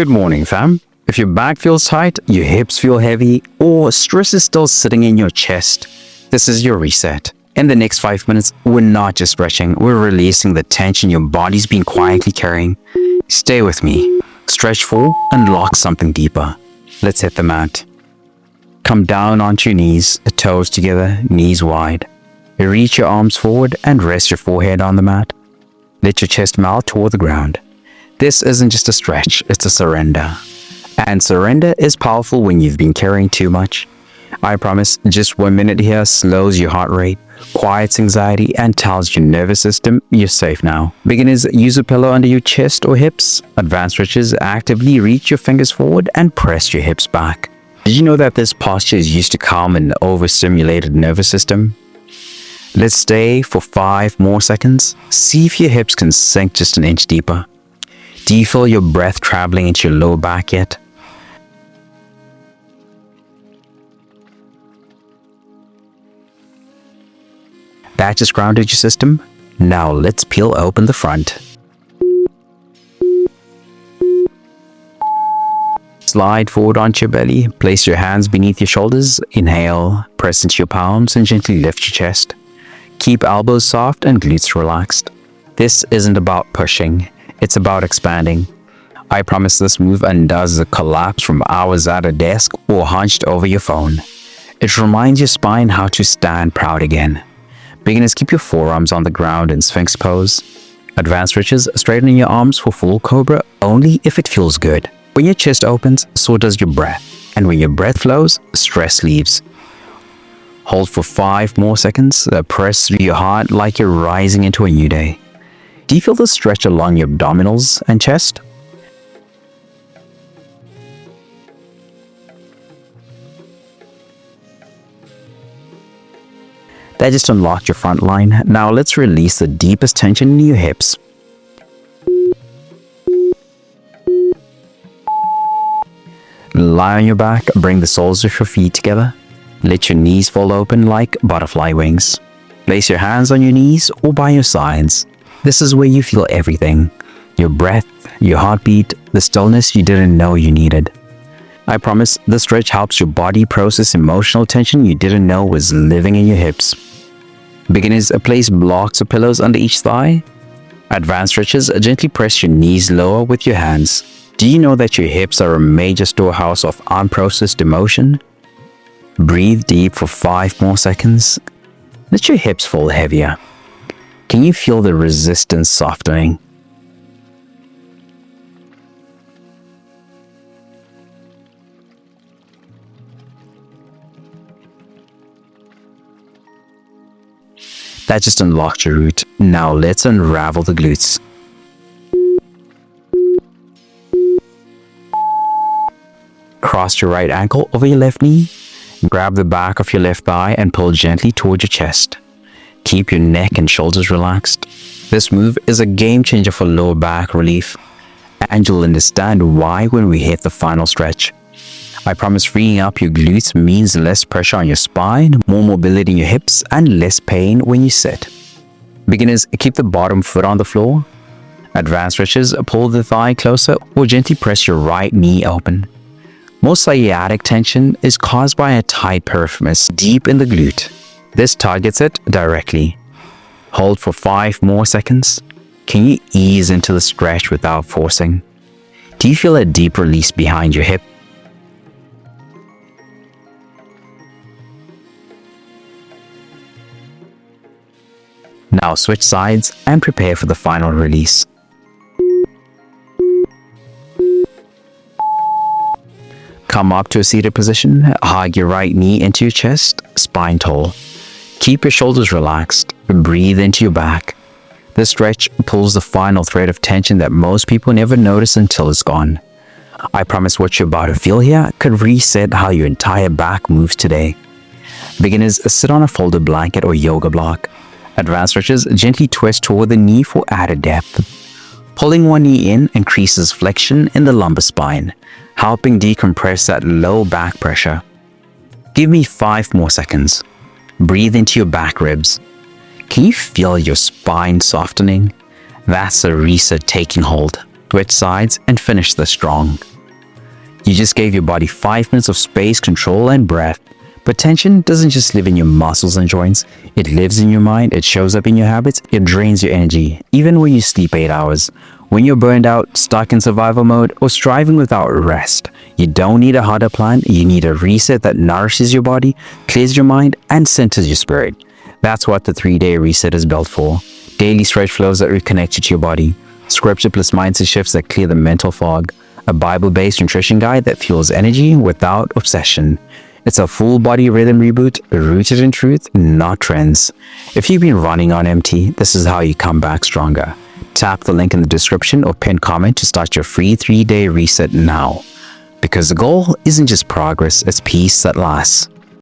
Good morning, fam. If your back feels tight, your hips feel heavy, or stress is still sitting in your chest, this is your reset. In the next 5 minutes, we're not just stretching, we're releasing the tension your body's been quietly carrying. Stay with me. Stretch full, unlock something deeper. Let's hit the mat. Come down onto your knees, toes together, knees wide. Reach your arms forward and rest your forehead on the mat. Let your chest melt toward the ground. This isn't just a stretch, it's a surrender. And surrender is powerful when you've been carrying too much. I promise, just 1 minute here slows your heart rate, quiets anxiety, and tells your nervous system you're safe now. Beginners, use a pillow under your chest or hips. Advanced stretchers, actively reach your fingers forward and press your hips back. Did you know that this posture is used to calm an overstimulated nervous system? Let's stay for 5 more seconds. See if your hips can sink just an inch deeper. Do you feel your breath traveling into your lower back yet? That just grounded your system. Now let's peel open the front. Slide forward onto your belly. Place your hands beneath your shoulders. Inhale, press into your palms and gently lift your chest. Keep elbows soft and glutes relaxed. This isn't about pushing, it's about expanding. I promise this move undoes the collapse from hours at a desk or hunched over your phone. It reminds your spine how to stand proud again. Beginners, keep your forearms on the ground in Sphinx pose. Advanced stretches, straighten your arms for full cobra only if it feels good. When your chest opens, so does your breath. And when your breath flows, stress leaves. Hold for 5 more seconds. Press through your heart like you're rising into a new day. Do you feel the stretch along your abdominals and chest? That just unlocked your front line. Now let's release the deepest tension in your hips. Lie on your back, bring the soles of your feet together. Let your knees fall open like butterfly wings. Place your hands on your knees or by your sides. This is where you feel everything. Your breath, your heartbeat, the stillness you didn't know you needed. I promise this stretch helps your body process emotional tension you didn't know was living in your hips. Beginners, place blocks or pillows under each thigh. Advanced stretches, gently press your knees lower with your hands. Do you know that your hips are a major storehouse of unprocessed emotion? Breathe deep for 5 more seconds. Let your hips fall heavier. Can you feel the resistance softening? That just unlocked your root. Now let's unravel the glutes. Cross your right ankle over your left knee. Grab the back of your left thigh and pull gently toward your chest. Keep your neck and shoulders relaxed. This move is a game changer for lower back relief, and you'll understand why when we hit the final stretch. I promise freeing up your glutes means less pressure on your spine, more mobility in your hips, and less pain when you sit. Beginners, keep the bottom foot on the floor. Advanced stretches, pull the thigh closer or gently press your right knee open. Most sciatic tension is caused by a tight piriformis deep in the glute. This targets it directly. Hold for 5 more seconds. Can you ease into the stretch without forcing? Do you feel a deep release behind your hip? Now switch sides and prepare for the final release. Come up to a seated position, hug your right knee into your chest, spine tall. Keep your shoulders relaxed, breathe into your back. This stretch pulls the final thread of tension that most people never notice until it's gone. I promise what you're about to feel here could reset how your entire back moves today. Beginners, sit on a folded blanket or yoga block. Advanced stretches, gently twist toward the knee for added depth. Pulling one knee in increases flexion in the lumbar spine, helping decompress that low back pressure. Give me 5 more seconds. Breathe into your back ribs. Can you feel your spine softening? That's a reset taking hold. switch sides, and finish this strong. You just gave your body 5 minutes of space, control, and breath. But tension doesn't just live in your muscles and joints. It lives in your mind, it shows up in your habits, it drains your energy, even when you sleep 8 hours. When you're burned out, stuck in survival mode, or striving without rest, you don't need a harder plan, you need a reset that nourishes your body, clears your mind, and centers your spirit. That's what the 3-day reset is built for. Daily stretch flows that reconnect you to your body, scripture plus mindset shifts that clear the mental fog, a Bible-based nutrition guide that fuels energy without obsession. It's a full body rhythm reboot rooted in truth, not trends. If you've been running on empty, this is how you come back stronger. Tap the link in the description or pinned comment to start your free 3-day reset now. Because the goal isn't just progress, it's peace that lasts.